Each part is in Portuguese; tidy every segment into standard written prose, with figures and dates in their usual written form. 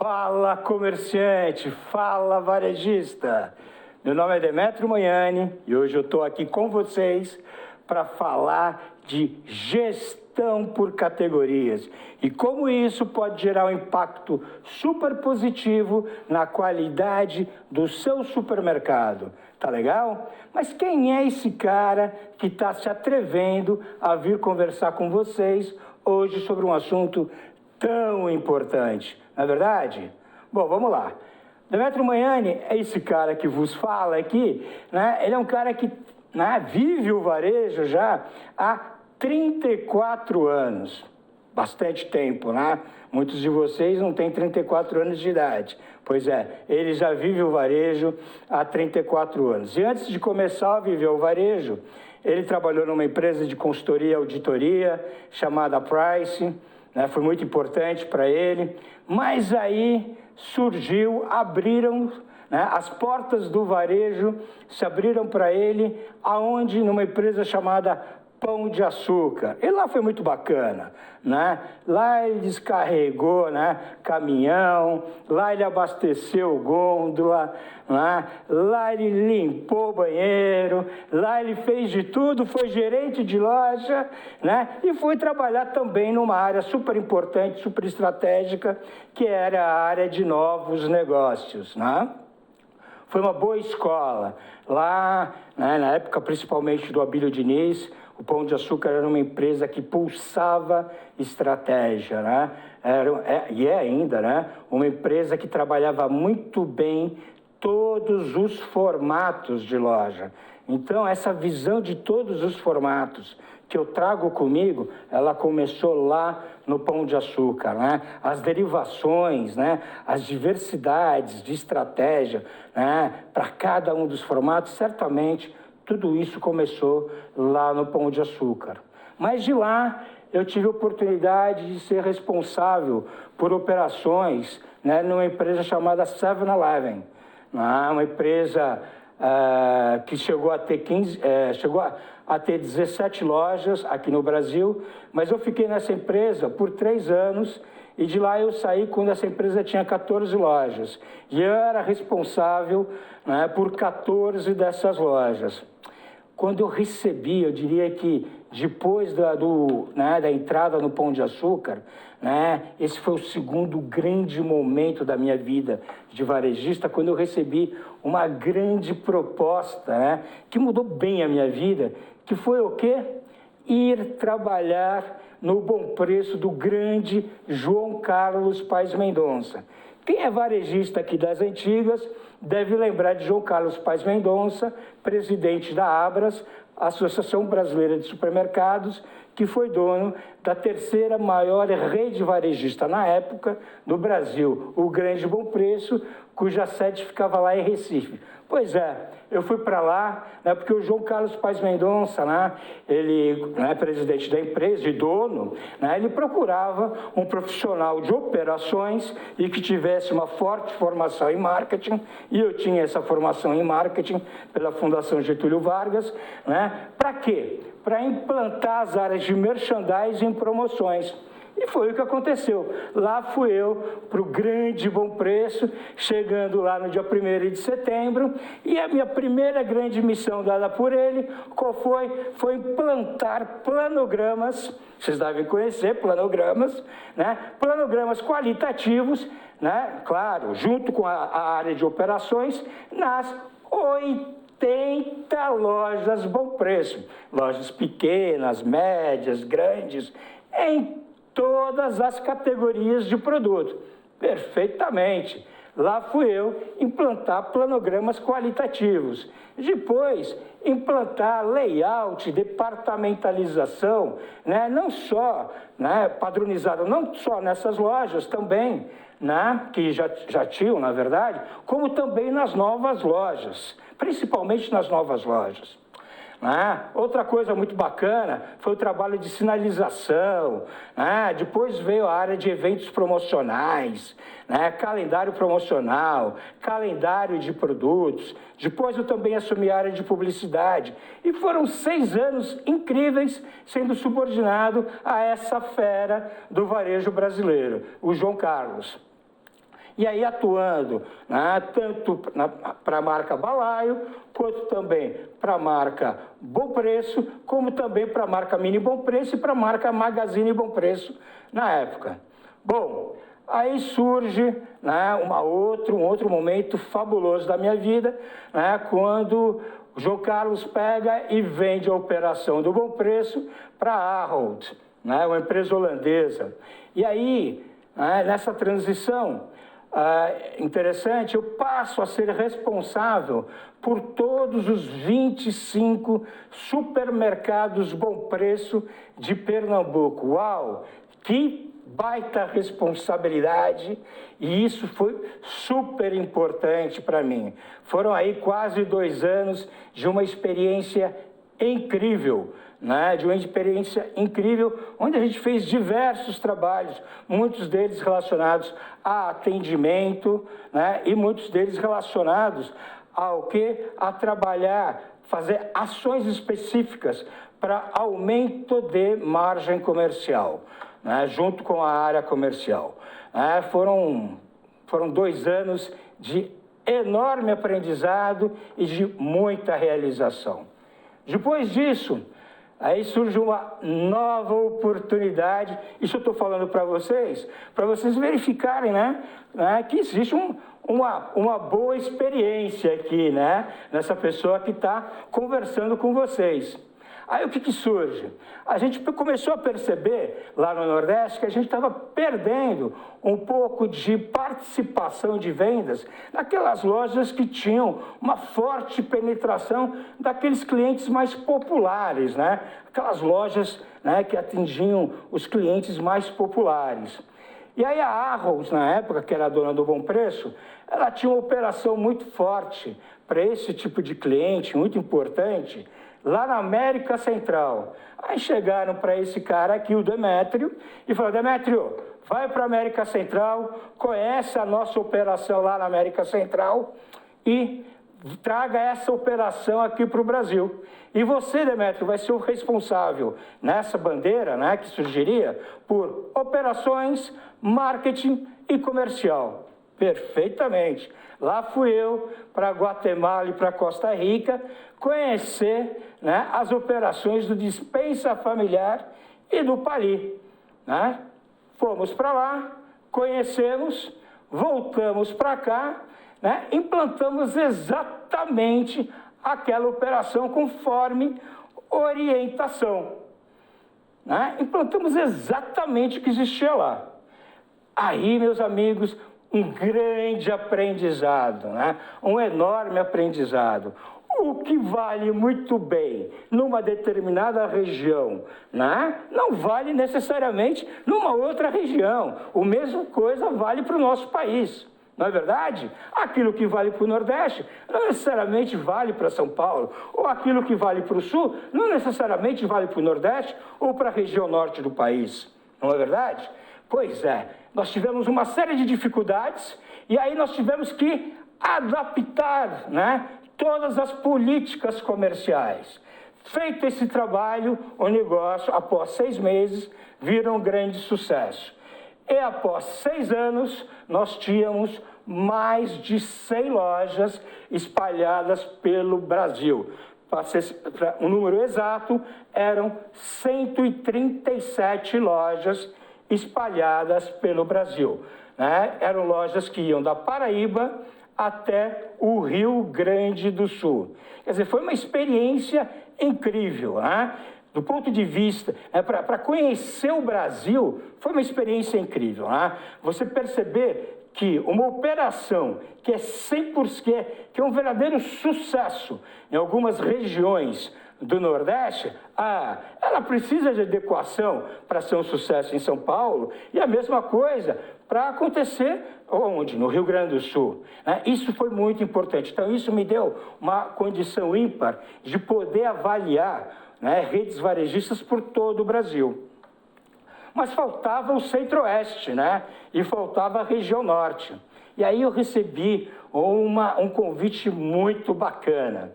Fala, comerciante, fala, varejista. Meu nome é Demetrio Manhani e hoje eu estou aqui com vocês para falar de gestão por categorias e como isso pode gerar um impacto super positivo na qualidade do seu supermercado. Tá legal? Mas quem é esse cara que está se atrevendo a vir conversar com vocês hoje sobre um assunto tão importante? Não é verdade? Bom, vamos lá. Demetrio Manhani é esse cara que vos fala aqui, né? Ele é um cara que vive o varejo já há 34 anos. Bastante tempo, né? Muitos de vocês não têm 34 anos de idade. Pois é, ele já vive o varejo há 34 anos. E antes de começar a viver o varejo, ele trabalhou numa empresa de consultoria e auditoria chamada Price, né? Foi muito importante para ele. Mas aí abriram, né? As portas do varejo se abriram para ele, aonde numa empresa chamada Pão de Açúcar. E lá foi muito bacana, né? Lá ele descarregou, né, caminhão, lá ele abasteceu gôndola, né? Lá ele limpou o banheiro, lá ele fez de tudo, foi gerente de loja, né? E foi trabalhar também numa área super importante, super estratégica, que era a área de novos negócios, né? Foi uma boa escola. Lá, né, na época principalmente do Abílio Diniz, o Pão de Açúcar era uma empresa que pulsava estratégia, né? E é ainda, né? Uma empresa que trabalhava muito bem todos os formatos de loja. Então, essa visão de todos os formatos que eu trago comigo, ela começou lá no Pão de Açúcar, né? As derivações, né? As diversidades de estratégia, né? Para cada um dos formatos, certamente, tudo isso começou lá no Pão de Açúcar. Mas de lá eu tive a oportunidade de ser responsável por operações, né, numa empresa chamada 7-Eleven, né, uma empresa que chegou a ter 17 lojas aqui no Brasil, mas eu fiquei nessa empresa por 3 anos e de lá eu saí quando essa empresa tinha 14 lojas. E eu era responsável, né, por 14 dessas lojas. Quando eu recebi, eu diria que depois da entrada no Pão de Açúcar, né, esse foi o segundo grande momento da minha vida de varejista, quando eu recebi uma grande proposta, né, que mudou bem a minha vida, que foi o quê? Ir trabalhar no Bom Preço do grande João Carlos Paes Mendonça. Quem é varejista aqui das antigas deve lembrar de João Carlos Paes Mendonça, presidente da Abras, Associação Brasileira de Supermercados, que foi dono da terceira maior rede varejista na época do Brasil, o Grande Bom Preço, cuja sede ficava lá em Recife. Pois é, eu fui para lá, né, porque o João Carlos Paes Mendonça, né, ele, né, presidente da empresa e dono, né, ele procurava um profissional de operações e que tivesse uma forte formação em marketing, e eu tinha essa formação em marketing pela Fundação Getúlio Vargas, né, para quê? Para implantar as áreas de merchandising e promoções. E foi o que aconteceu. Lá fui eu para o Grande Bom Preço, chegando lá no dia 1º de setembro, e a minha primeira grande missão dada por ele, qual foi? Foi implantar planogramas, vocês devem conhecer planogramas, né? Planogramas qualitativos, né? Claro, junto com a área de operações, nas 80 lojas Bom Preço, lojas pequenas, médias, grandes, em todas as categorias de produto. Perfeitamente. Lá fui eu implantar planogramas qualitativos. Depois, implantar layout, departamentalização, né? Não só, né, padronizado, não só nessas lojas também, né, que já tinham, na verdade, como também nas novas lojas, principalmente nas novas lojas. Outra coisa muito bacana foi o trabalho de sinalização, depois veio a área de eventos promocionais, calendário promocional, calendário de produtos, depois eu também assumi a área de publicidade, e foram 6 anos incríveis sendo subordinado a essa fera do varejo brasileiro, o João Carlos. E aí atuando, né, tanto para a marca Balaio, quanto também para a marca Bom Preço, como também para a marca Mini Bom Preço e para a marca Magazine Bom Preço na época. Bom, aí surge, né, um outro momento fabuloso da minha vida, né, quando o João Carlos pega e vende a operação do Bom Preço para a Ahold, né, uma empresa holandesa. E aí, né, nessa transição interessante, eu passo a ser responsável por todos os 25 supermercados Bom Preço de Pernambuco. Uau! Que baita responsabilidade, e isso foi super importante para mim. Foram aí quase 2 anos de uma experiência incrível, né? De uma experiência incrível, onde a gente fez diversos trabalhos, muitos deles relacionados a atendimento, né? E muitos deles relacionados ao que? A trabalhar, fazer ações específicas para aumento de margem comercial, né, junto com a área comercial. Foram 2 anos de enorme aprendizado e de muita realização. Depois disso, aí surge uma nova oportunidade. Isso eu estou falando para vocês verificarem, né, que existe uma boa experiência aqui, né, nessa pessoa que está conversando com vocês. Aí o que surge? A gente começou a perceber lá no Nordeste que a gente estava perdendo um pouco de participação de vendas naquelas lojas que tinham uma forte penetração daqueles clientes mais populares, né? Aquelas lojas, né, que atingiam os clientes mais populares. E aí a Arrows, na época, que era a dona do Bom Preço, ela tinha uma operação muito forte para esse tipo de cliente, muito importante, lá na América Central. Aí chegaram para esse cara aqui, o Demétrio, e falaram: Demétrio, vai para a América Central, conhece a nossa operação lá na América Central e traga essa operação aqui para o Brasil. E você, Demétrio, vai ser o responsável nessa bandeira, né, que surgiria por operações, marketing e comercial. Perfeitamente. Lá fui eu para Guatemala e para Costa Rica conhecer, né, as operações do Despensa Familiar e do Pali, né? Fomos para lá, conhecemos, voltamos para cá, né, implantamos exatamente aquela operação conforme orientação, né? Implantamos exatamente o que existia lá. Aí, meus amigos, um grande aprendizado, né? Um enorme aprendizado. O que vale muito bem numa determinada região, né, não vale necessariamente numa outra região. A mesma coisa vale para o nosso país. Não é verdade? Aquilo que vale para o Nordeste não necessariamente vale para São Paulo, ou aquilo que vale para o Sul não necessariamente vale para o Nordeste ou para a região norte do país. Não é verdade? Pois é, nós tivemos uma série de dificuldades e aí nós tivemos que adaptar, né, todas as políticas comerciais. Feito esse trabalho, o negócio, após 6 meses, vira um grande sucesso. E após 6 anos, nós tínhamos mais de 100 lojas espalhadas pelo Brasil. Para um número exato, eram 137 lojas espalhadas pelo Brasil, né? Eram lojas que iam da Paraíba até o Rio Grande do Sul. Quer dizer, foi uma experiência incrível, né? Do ponto de vista, para conhecer o Brasil, foi uma experiência incrível, né? Você perceber que uma operação que é 100%, que é um verdadeiro sucesso em algumas regiões do Nordeste, ela precisa de adequação para ser um sucesso em São Paulo, e a mesma coisa para acontecer onde? No Rio Grande do Sul. Isso foi muito importante. Então, isso me deu uma condição ímpar de poder avaliar, né, redes varejistas por todo o Brasil. Mas faltava o Centro-Oeste, né? E faltava a região Norte. E aí eu recebi um convite muito bacana.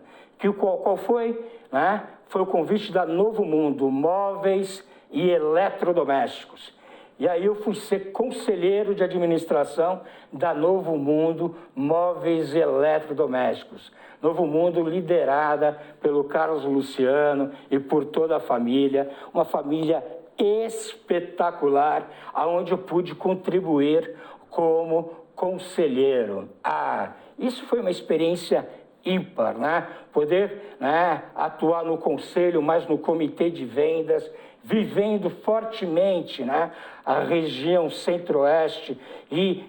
Qual foi? Né? Foi o convite da Novo Mundo, Móveis e Eletrodomésticos. E aí eu fui ser conselheiro de administração da Novo Mundo Móveis e Eletrodomésticos. Novo Mundo liderada pelo Carlos Luciano e por toda a família, uma família espetacular, aonde eu pude contribuir como conselheiro. Isso foi uma experiência ímpar, né? Poder, né, atuar no conselho, mas no comitê de vendas, vivendo fortemente, né, a região centro-oeste e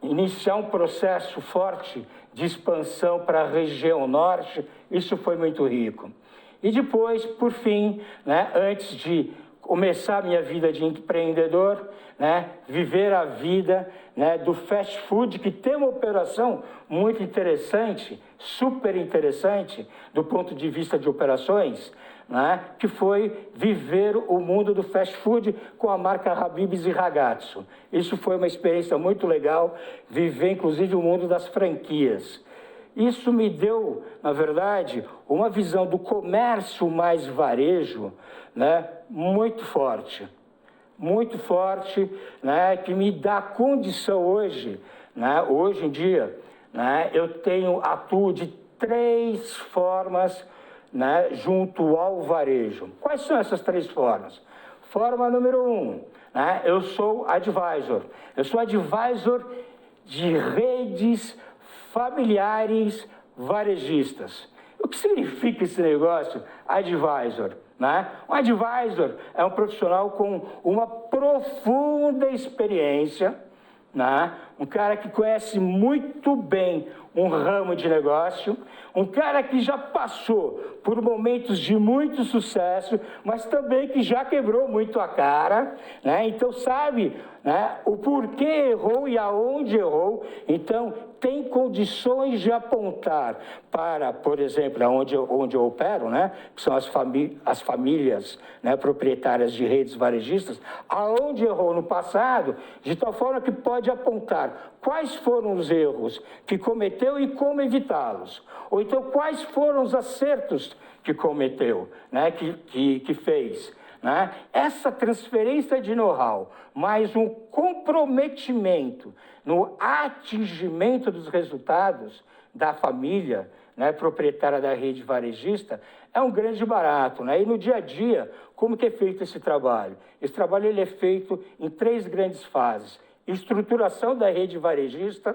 iniciar um processo forte de expansão para a região norte, isso foi muito rico. E depois, por fim, né, antes de começar a minha vida de empreendedor, né, viver a vida, né, do fast food, que tem uma operação muito interessante, super interessante, do ponto de vista de operações, né, que foi viver o mundo do fast food com a marca Habib's e Ragazzo. Isso foi uma experiência muito legal, viver inclusive o mundo das franquias. Isso me deu, na verdade, uma visão do comércio mais varejo, né, muito forte, né, que me dá condição hoje, né, hoje em dia, né, atuo de 3 formas, né, junto ao varejo. Quais são essas 3 formas? Forma número 1, né, eu sou advisor de redes familiares varejistas. O que significa esse negócio? Advisor, né? Um advisor é um profissional com uma profunda experiência, né? Um cara que conhece muito bem um ramo de negócio, um cara que já passou por momentos de muito sucesso, mas também que já quebrou muito a cara, né? Então sabe, né, o porquê errou e aonde errou, então tem condições de apontar para, por exemplo, onde eu opero, né, que são as famílias, né, proprietárias de redes varejistas, aonde errou no passado, de tal forma que pode apontar quais foram os erros que cometeu e como evitá-los. Ou então, quais foram os acertos que cometeu, né, que fez. Né? Essa transferência de know-how, mais um comprometimento no atingimento dos resultados da família, né, proprietária da rede varejista, é um grande barato. Né? E no dia a dia, como que é feito esse trabalho? Esse trabalho ele é feito em 3 grandes fases. Estruturação da rede varejista,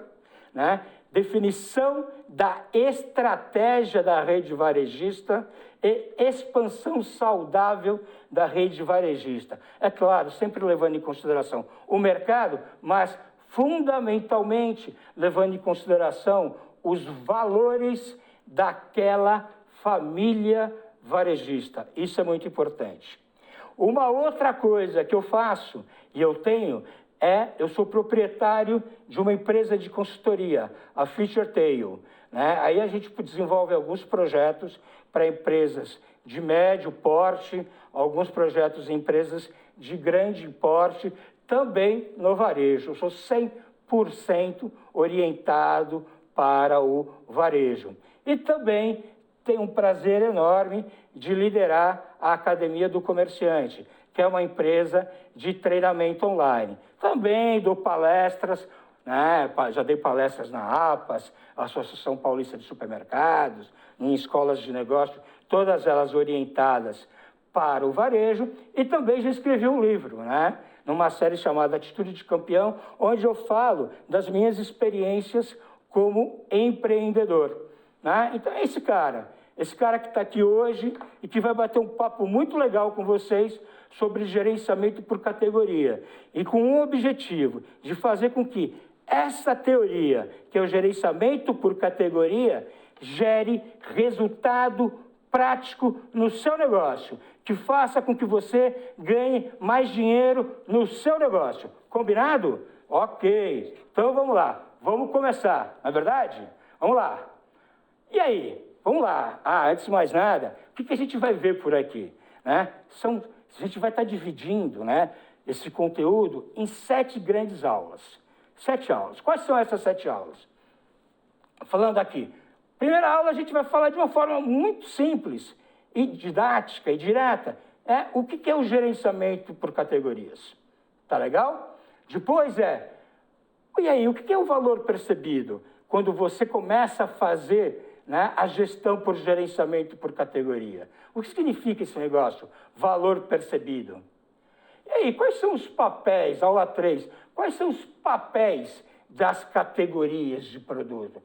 né? Definição da estratégia da rede varejista e expansão saudável da rede varejista. É claro, sempre levando em consideração o mercado, mas fundamentalmente levando em consideração os valores daquela família varejista. Isso é muito importante. Uma outra coisa que eu faço e eu sou proprietário de uma empresa de consultoria, a FischerTale, né? Aí a gente desenvolve alguns projetos para empresas de médio porte, alguns projetos em empresas de grande porte, também no varejo. Eu sou 100% orientado para o varejo. E também tenho um prazer enorme de liderar a Academia do Comerciante, que é uma empresa de treinamento online. Também dou palestras, né? Já dei palestras na APAS, Associação Paulista de Supermercados, em escolas de negócio, todas elas orientadas para o varejo, e também já escrevi um livro, né? Numa série chamada Atitude de Campeão, onde eu falo das minhas experiências como empreendedor. Né? Então é esse cara que está aqui hoje e que vai bater um papo muito legal com vocês sobre gerenciamento por categoria, e com um objetivo de fazer com que essa teoria, que é o gerenciamento por categoria, gere resultado prático no seu negócio, que faça com que você ganhe mais dinheiro no seu negócio. Combinado? Ok. Então vamos lá, vamos começar, não é verdade? Vamos lá. E aí? Vamos lá. Antes de mais nada, o que a gente vai ver por aqui? Né? A gente vai estar dividindo, né, esse conteúdo em 7 grandes aulas. 7 aulas. Quais são essas 7 aulas? Falando aqui. Primeira aula a gente vai falar de uma forma muito simples e didática e direta. O que é o gerenciamento por categorias? Tá legal? Depois e aí, o que é o valor percebido? Quando você começa a fazer, né, a gestão por gerenciamento por categoria. O que significa esse negócio? Valor percebido. E aí, quais são os papéis, aula 3, quais são os papéis das categorias de produto?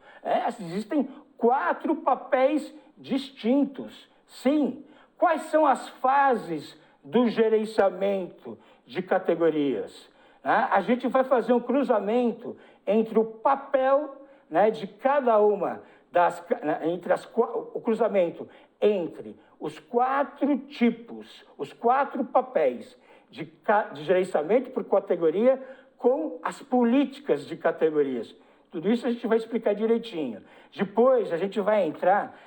Existem 4 papéis distintos, sim. Quais são as fases do gerenciamento de categorias? A gente vai fazer um cruzamento entre o papel, né, de cada uma o cruzamento entre os 4 tipos, os 4 papéis de gerenciamento por categoria com as políticas de categorias. Tudo isso a gente vai explicar direitinho. Depois a gente vai entrar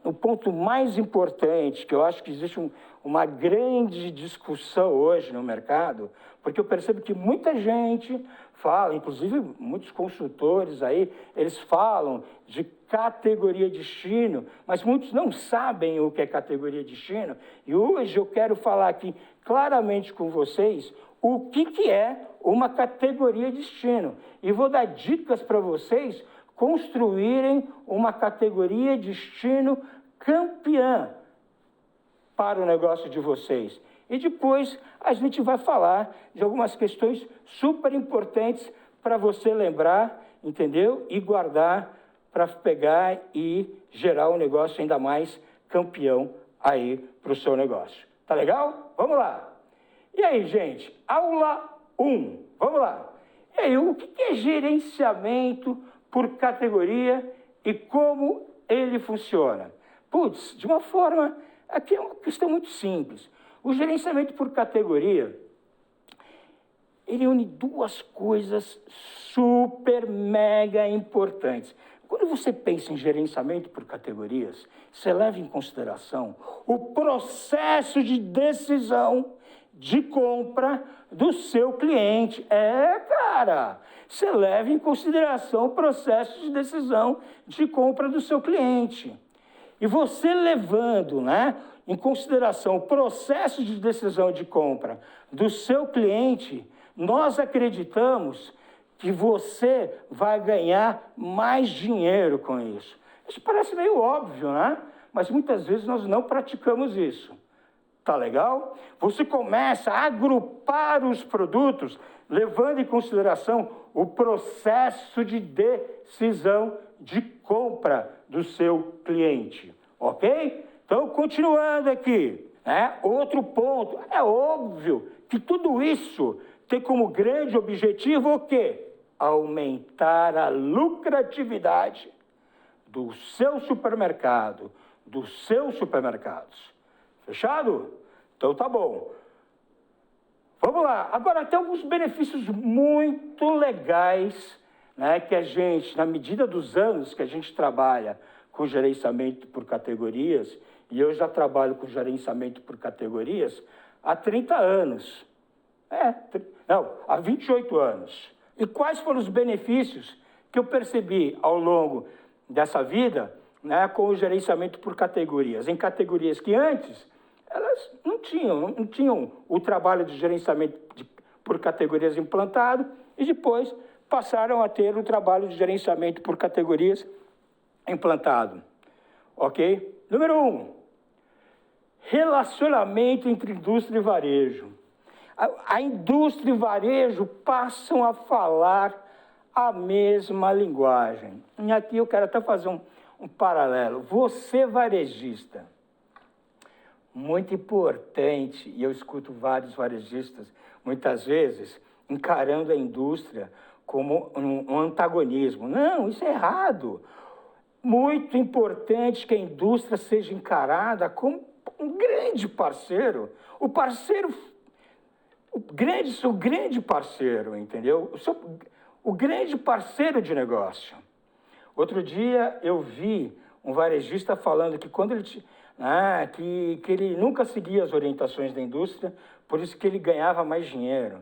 no ponto mais importante, que eu acho que existe uma grande discussão hoje no mercado, porque eu percebo que muita gente fala, inclusive muitos consultores aí, eles falam de categoria de destino, mas muitos não sabem o que é categoria de destino, e hoje eu quero falar aqui claramente com vocês o que é uma categoria de destino, e vou dar dicas para vocês construírem uma categoria de destino campeã para o negócio de vocês. E depois a gente vai falar de algumas questões super importantes para você lembrar, entendeu? E guardar para pegar e gerar um negócio ainda mais campeão aí para o seu negócio. Tá legal? Vamos lá. E aí, gente? Aula 1. Vamos lá. E aí, o que é gerenciamento por categoria e como ele funciona? Putz, de uma forma, aqui é uma questão muito simples. O gerenciamento por categoria, ele une 2 coisas super, mega importantes. Quando você pensa em gerenciamento por categorias, você leva em consideração o processo de decisão de compra do seu cliente. Cara, você leva em consideração o processo de decisão de compra do seu cliente. E você levando, né, em consideração o processo de decisão de compra do seu cliente, nós acreditamos que você vai ganhar mais dinheiro com isso. Isso parece meio óbvio, né? Mas muitas vezes nós não praticamos isso. Tá legal? Você começa a agrupar os produtos, levando em consideração o processo de decisão de compra do seu cliente. Ok? Então, continuando aqui, né? Outro ponto, é óbvio que tudo isso tem como grande objetivo o quê? Aumentar a lucratividade do seu supermercado, dos seus supermercados. Fechado? Então tá bom. Vamos lá. Agora tem alguns benefícios muito legais, né, que a gente, na medida dos anos que a gente trabalha com gerenciamento por categorias, e eu já trabalho com gerenciamento por categorias há 30 anos. Há 28 anos. E quais foram os benefícios que eu percebi ao longo dessa vida, né, com o gerenciamento por categorias? Em categorias que antes, elas não tinham o trabalho de gerenciamento por categorias implantado, e depois passaram a ter o trabalho de gerenciamento por categorias implantado. Ok? Número 1, relacionamento entre indústria e varejo. A indústria e varejo passam a falar a mesma linguagem. E aqui eu quero até fazer um paralelo. Você, varejista, muito importante, e eu escuto vários varejistas, muitas vezes, encarando a indústria como um antagonismo. Não, isso é errado. Muito importante que a indústria seja encarada como um grande parceiro. O grande parceiro, entendeu? O grande parceiro de negócio. Outro dia eu vi um varejista falando que quando ele que ele nunca seguia as orientações da indústria, por isso que ele ganhava mais dinheiro.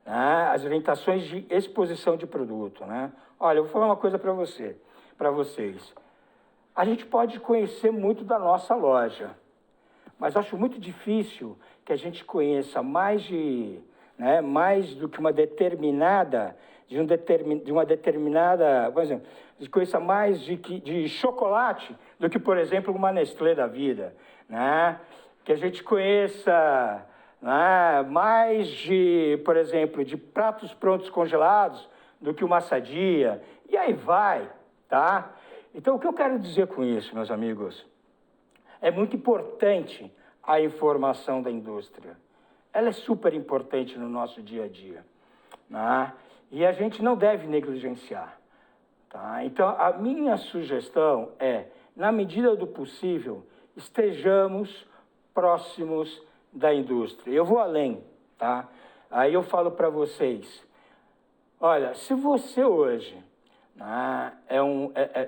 As orientações de exposição de produto. Olha, eu vou falar uma coisa para vocês. A gente pode conhecer muito da nossa loja, mas acho muito difícil que a gente conheça mais de né, mais do que uma determinada, de uma determinada, por exemplo, conheça mais de chocolate do que, por exemplo, uma Nestlé da vida, né? Que a gente conheça, né, mais de, por exemplo, de pratos prontos congelados do que uma Sadia, e aí vai, tá? Então, o que eu quero dizer com isso, meus amigos? É muito importante a informação da indústria. Ela é super importante no nosso dia a dia, né? E a gente não deve negligenciar, tá? Então, a minha sugestão é, na medida do possível, estejamos próximos da indústria. Eu vou além, tá? Aí eu falo para vocês, olha, se você hoje, né,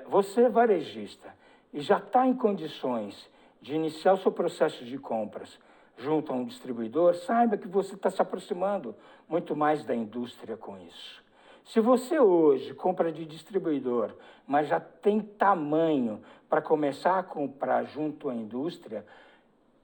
você é varejista e já está em condições de iniciar o seu processo de compras junto a um distribuidor, saiba que você está se aproximando muito mais da indústria com isso. Se você hoje compra de distribuidor, mas já tem tamanho para começar a comprar junto à indústria,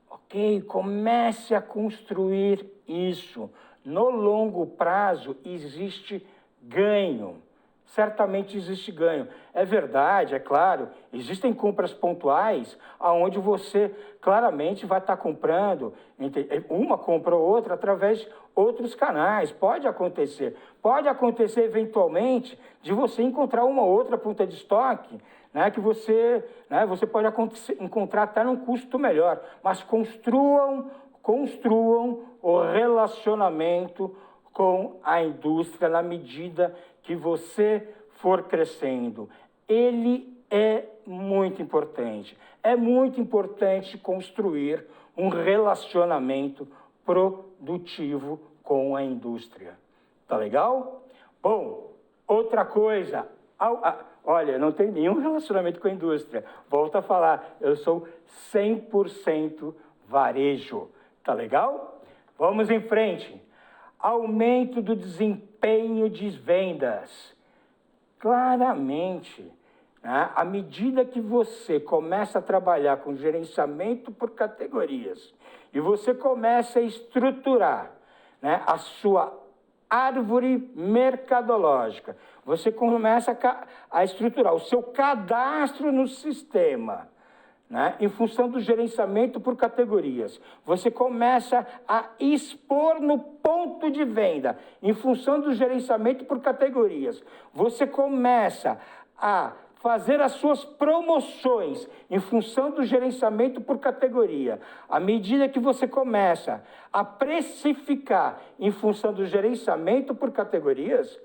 ok, comece a construir isso. No longo prazo existe ganho. Certamente existe ganho. É verdade, é claro, existem compras pontuais onde você claramente vai estar comprando uma compra ou outra através de outros canais. Pode acontecer eventualmente de você encontrar uma outra ponta de estoque, né, que você pode encontrar até num custo melhor, mas construam o relacionamento com a indústria na medida que você for crescendo. Ele é muito importante. É muito importante construir um relacionamento produtivo com a indústria. Tá legal? Bom, outra coisa. Olha, não tem nenhum relacionamento com a indústria. Volto a falar, eu sou 100% varejo. Tá legal? Vamos em frente. Aumento do desempenho de vendas. Claramente, né, à medida que você começa a trabalhar com gerenciamento por categorias e você começa a estruturar, né, a sua árvore mercadológica, você começa a estruturar o seu cadastro no sistema, né, em função do gerenciamento por categorias. Você começa a expor no ponto de venda, em função do gerenciamento por categorias. Você começa a fazer as suas promoções em função do gerenciamento por categoria. À medida que você começa a precificar em função do gerenciamento por categorias,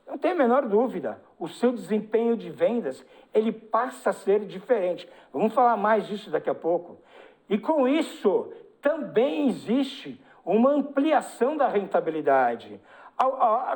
não tem a menor dúvida, o seu desempenho de vendas, ele passa a ser diferente. Vamos falar mais disso daqui a pouco. E com isso, também existe uma ampliação da rentabilidade.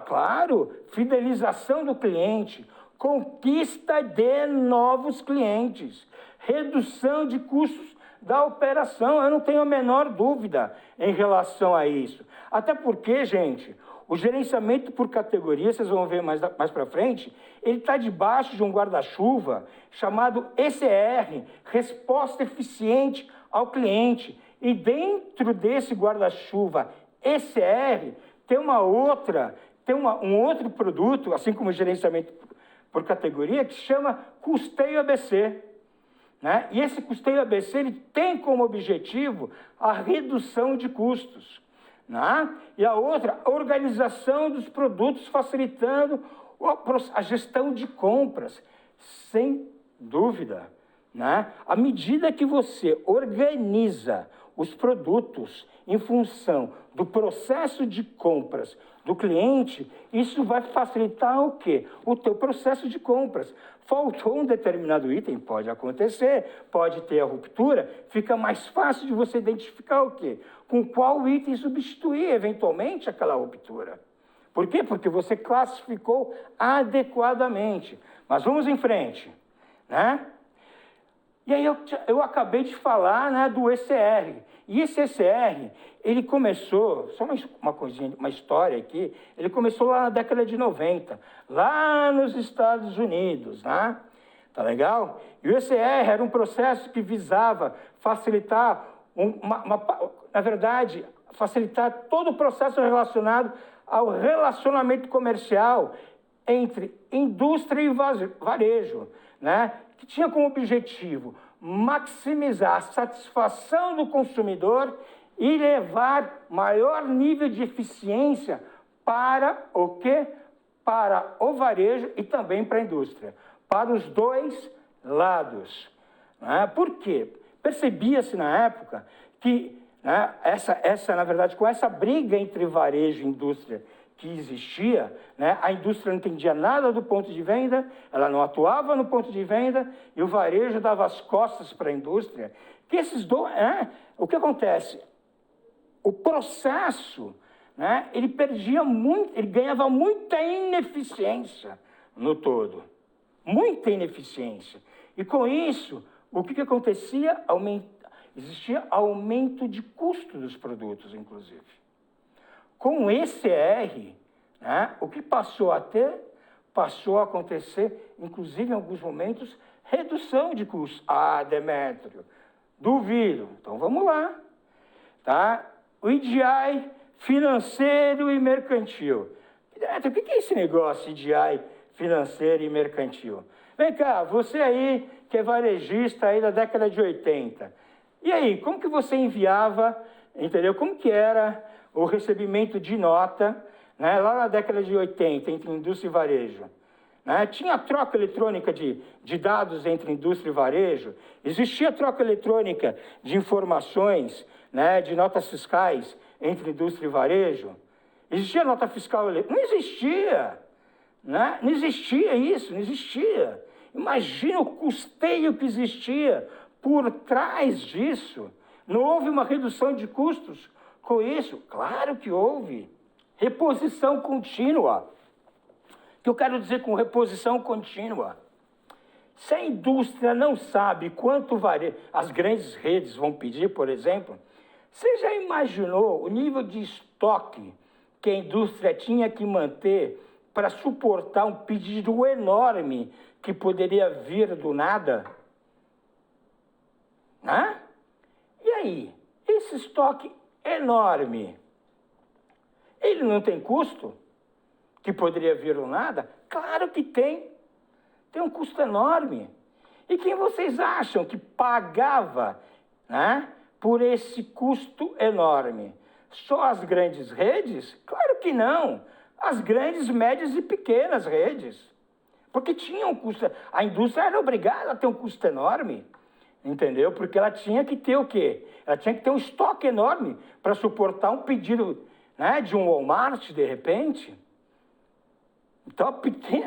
Claro, fidelização do cliente, conquista de novos clientes, redução de custos da operação. Eu não tenho a menor dúvida em relação a isso. Até porque, gente, o gerenciamento por categoria, vocês vão ver mais para frente, ele está debaixo de um guarda-chuva chamado ECR, Resposta Eficiente ao Cliente. E dentro desse guarda-chuva ECR, tem um outro produto, assim como o gerenciamento por categoria, que se chama Custeio ABC. Né? E esse Custeio ABC ele tem como objetivo a redução de custos. Né? E a outra, a organização dos produtos, facilitando a gestão de compras, sem dúvida. Né? À medida que você organiza os produtos em função do processo de compras do cliente, isso vai facilitar o quê? O teu processo de compras. Faltou um determinado item, pode acontecer, pode ter a ruptura, fica mais fácil de você identificar o quê? Com qual item substituir, eventualmente, aquela ruptura. Por quê? Porque você classificou adequadamente. Mas vamos em frente, né? E aí eu acabei de falar, né, do ECR. E esse ECR, ele começou, só uma coisinha, uma história aqui, ele começou lá na década de 90, lá nos Estados Unidos, né? Tá legal? E o ECR era um processo que visava facilitar, na verdade, facilitar todo o processo relacionado ao relacionamento comercial entre indústria e varejo, né? Que tinha como objetivo maximizar a satisfação do consumidor e levar maior nível de eficiência para o quê? Para o varejo e também para a indústria, para os dois lados. Né? Por quê? Percebia-se na época que, né, na verdade, com essa briga entre varejo e indústria que existia, né, a indústria não entendia nada do ponto de venda, ela não atuava no ponto de venda, e o varejo dava as costas para a indústria. Que esses dois, o que acontece? O processo, né, ele perdia muito, ele ganhava muita ineficiência no todo. Muita ineficiência. E com isso, o que acontecia? Existia aumento de custo dos produtos, inclusive. Com o ECR, né, o que passou a acontecer, inclusive em alguns momentos, redução de custos. Ah, Demétrio, duvido. Então vamos lá. Tá? O IDI financeiro e mercantil. Demétrio, o que é esse negócio IDI financeiro e mercantil? Vem cá, você aí que é varejista aí da década de 80. E aí, como que você enviava, entendeu? Como que era o recebimento de nota, né, lá na década de 80, entre indústria e varejo? Né? Tinha troca eletrônica de dados entre indústria e varejo? Existia troca eletrônica de informações, né, de notas fiscais entre indústria e varejo? Existia nota fiscal eletrônica? Não existia. Né? Não existia isso, não existia. Imagina o custeio que existia por trás disso. Não houve uma redução de custos com isso? Claro que houve. Reposição contínua. O que eu quero dizer com reposição contínua? Se a indústria não sabe quanto as grandes redes vão pedir, por exemplo, você já imaginou o nível de estoque que a indústria tinha que manter para suportar um pedido enorme que poderia vir do nada? Né? E aí, esse estoque enorme, ele não tem custo que poderia vir do nada? Claro que tem. Tem um custo enorme. E quem vocês acham que pagava, né, por esse custo enorme? Só as grandes redes? Claro que não. As grandes, médias e pequenas redes. Porque tinha um custo. A indústria era obrigada a ter um custo enorme. Entendeu? Porque ela tinha que ter o quê? Ela tinha que ter um estoque enorme para suportar um pedido, né, de um Walmart, de repente. Então,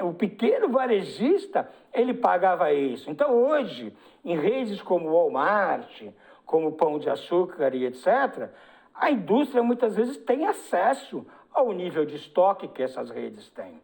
o pequeno varejista, ele pagava isso. Então, hoje, em redes como Walmart, como Pão de Açúcar e etc., a indústria muitas vezes tem acesso ao nível de estoque que essas redes têm.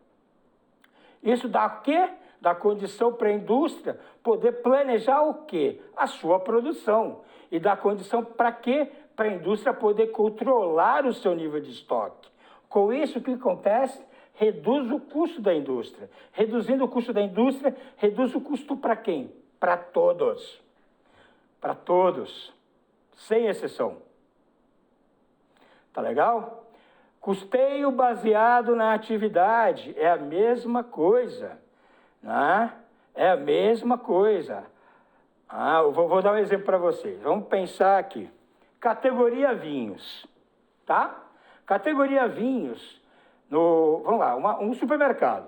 Isso dá o quê? Dá condição para a indústria poder planejar o quê? A sua produção. E dá condição para quê? Para a indústria poder controlar o seu nível de estoque. Com isso, o que acontece? Reduz o custo da indústria. Reduzindo o custo da indústria, reduz o custo para quem? Para todos. Para todos. Sem exceção. Tá legal? Custeio baseado na atividade é a mesma coisa. Né? É a mesma coisa. Eu vou dar um exemplo para vocês. Vamos pensar aqui. Categoria vinhos. Tá? Categoria vinhos. Vamos lá, um supermercado.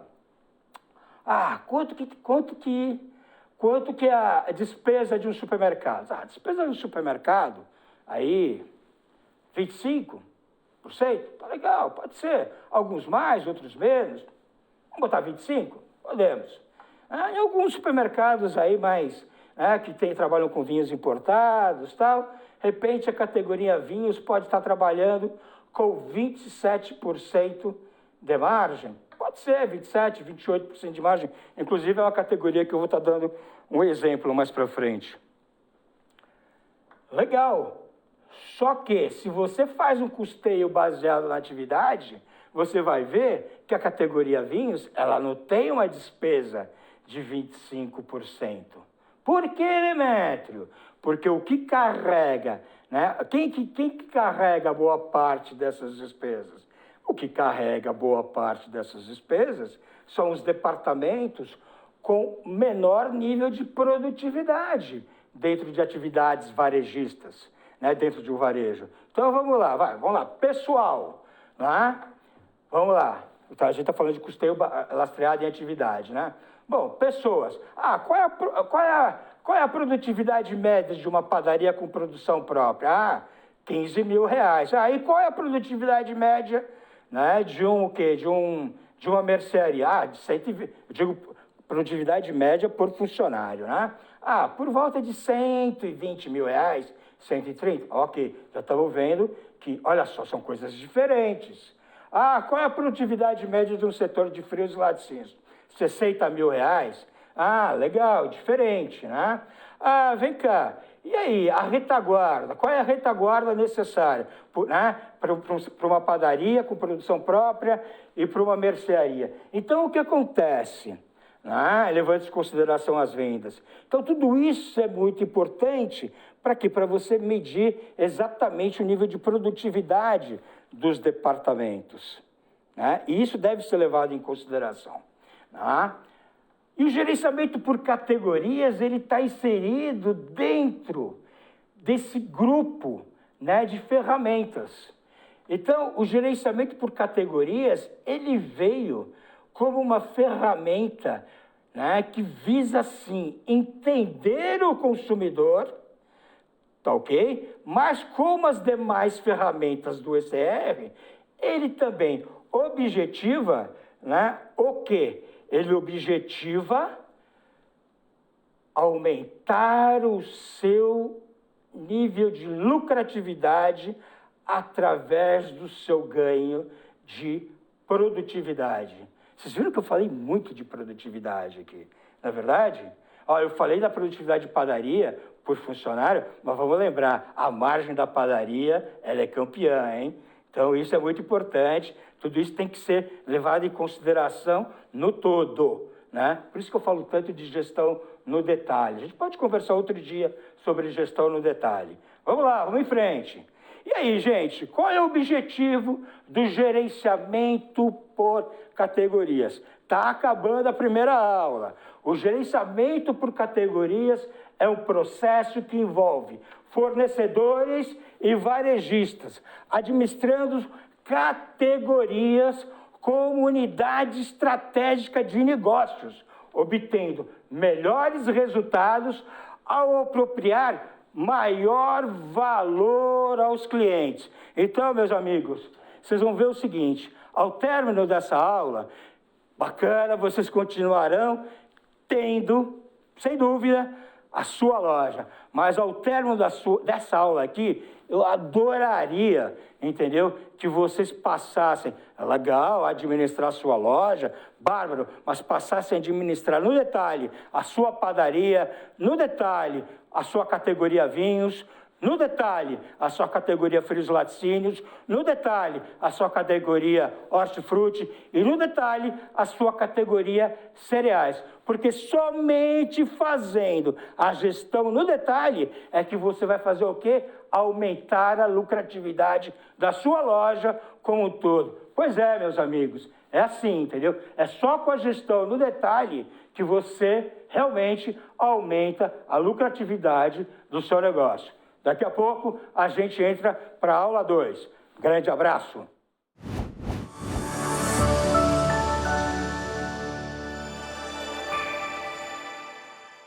Quanto que é a despesa de um supermercado? A despesa de um supermercado, aí, 25%, tá legal, pode ser. Alguns mais, outros menos. Vamos botar 25%? Podemos. Em alguns supermercados aí mais, que trabalham com vinhos importados e tal, de repente a categoria vinhos pode estar trabalhando com 27% de margem. Pode ser 27%, 28% de margem. Inclusive é uma categoria que eu vou estar dando um exemplo mais para frente. Legal. Só que se você faz um custeio baseado na atividade, você vai ver que a categoria vinhos, ela não tem uma despesa de 25%. Por que, Demétrio? Porque o que carrega, né? Quem que carrega boa parte dessas despesas? O que carrega boa parte dessas despesas são os departamentos com menor nível de produtividade dentro de atividades varejistas, né? Dentro de um varejo. Então, vamos lá. Pessoal, né? Vamos lá. Então, a gente está falando de custeio lastreado em atividade, né? Bom, pessoas. Qual é a produtividade média de uma padaria com produção própria? 15 mil reais. E qual é a produtividade média, né, de uma mercearia? De 120, eu digo produtividade média por funcionário, né? Por volta de 120 mil reais, 130. Ok, já estamos vendo que, olha só, são coisas diferentes. Qual é a produtividade média de um setor de frios e laticínios? 60 mil reais? Legal, diferente, né? Vem cá, e aí, a retaguarda? Qual é a retaguarda necessária, né, para uma padaria com produção própria e para uma mercearia? Então, o que acontece? Levando em consideração as vendas. Então, tudo isso é muito importante para quê? Para você medir exatamente o nível de produtividade dos departamentos, né? E isso deve ser levado em consideração, né? E o gerenciamento por categorias, ele está inserido dentro desse grupo, né, de ferramentas. Então, o gerenciamento por categorias, ele veio como uma ferramenta, né, que visa, sim, entender o consumidor, tá ok? Mas como as demais ferramentas do ECR, ele também objetiva, né, o quê? Ele objetiva aumentar o seu nível de lucratividade através do seu ganho de produtividade. Vocês viram que eu falei muito de produtividade aqui, não é verdade? Eu falei da produtividade de padaria por funcionário, mas vamos lembrar, a margem da padaria, ela é campeã, hein? Então, isso é muito importante, tudo isso tem que ser levado em consideração no todo, né? Por isso que eu falo tanto de gestão no detalhe. A gente pode conversar outro dia sobre gestão no detalhe. Vamos lá, vamos em frente. E aí, gente, qual é o objetivo do gerenciamento por categorias? Está acabando a primeira aula. O gerenciamento por categorias é um processo que envolve fornecedores e varejistas, administrando categorias como unidade estratégica de negócios, obtendo melhores resultados ao apropriar maior valor aos clientes. Então, meus amigos, vocês vão ver o seguinte, ao término dessa aula, bacana, vocês continuarão tendo, sem dúvida, a sua loja. Mas ao término dessa aula aqui, eu adoraria, entendeu? Que vocês passassem, é legal administrar a sua loja, bárbaro, mas passassem a administrar no detalhe a sua padaria, no detalhe a sua categoria vinhos, no detalhe a sua categoria frios e laticínios, no detalhe a sua categoria hortifruti e no detalhe a sua categoria cereais. Porque somente fazendo a gestão no detalhe é que você vai fazer o quê? Aumentar a lucratividade da sua loja como um todo. Pois é, meus amigos, é assim, entendeu? É só com a gestão no detalhe que você realmente aumenta a lucratividade do seu negócio. Daqui a pouco a gente entra para a aula 2. Grande abraço!